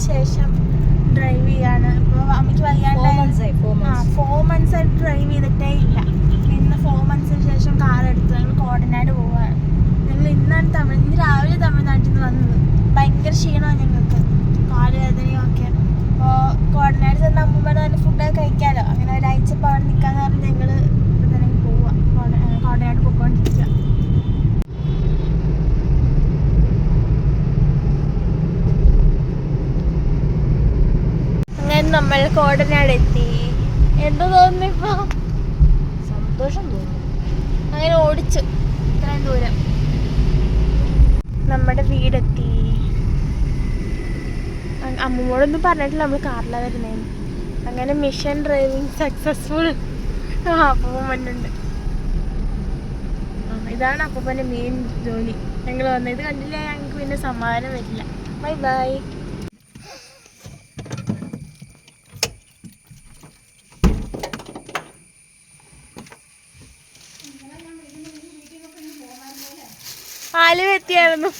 ശേഷം ഡ്രൈവ് ചെയ്യാണ്. ഇപ്പോൾ അമ്മയ്ക്ക് വയ്യാണ്ടായി 4 months ആയിട്ട് ഡ്രൈവ് ചെയ്തിട്ടേ ഇല്ല. ഇന്ന് 4 monthsന് ശേഷം കാർ എടുത്തു. ഞങ്ങൾ കോടനാട് പോവുകയാണ്. ഞങ്ങൾ ഇന്ന് രാവിലെ തമിഴ്നാട്ടിൽ നിന്ന് വന്നത്. ഭയങ്കര ക്ഷീണമാണ് ഞങ്ങൾക്ക്, കാലുവേദനയും ഒക്കെ. അപ്പോൾ കോടനാട് ചെന്ന് അമ്മൂമ്മയുടെ തന്നെ ഫുഡൊക്കെ കഴിക്കാമല്ലോ. അങ്ങനെ ഒരാഴ്ച ഇപ്പോൾ അവിടെ നിൽക്കാന്ന് പറഞ്ഞ് ഞങ്ങൾ ഇവിടെ തന്നെ പോവുക. കോടനാട് പോയിക്കൊണ്ടിരിക്കുക. അങ്ങനെ നമ്മൾ കോടനാട് എത്തി. എന്ത് തോന്നുന്നു ഇപ്പോൾ? സന്തോഷം തോന്നുന്നു. അങ്ങനെ ഓടിച്ചു ഇത്രയും ദൂരം. നമ്മുടെ വീടെത്തി. അമ്മൂമ്മോടൊന്നും പറഞ്ഞിട്ടില്ല നമ്മൾ കാറിലാണ് വരുന്നതെന്ന്. അങ്ങനെ മിഷൻ ഡ്രൈവിങ് സക്സസ്ഫുൾ. അപ്പൂപ്പൻ വന്നുണ്ട്. ഇതാണ് അപ്പൂപ്പൻ്റെ മെയിൻ ജോലി. ഞങ്ങൾ വന്നത് ഇത് കണ്ടില്ല ഞങ്ങൾക്ക് പിന്നെ സമാധാനം വരില്ല. Bye bye. ആലുവ എത്തിയായിരുന്നു.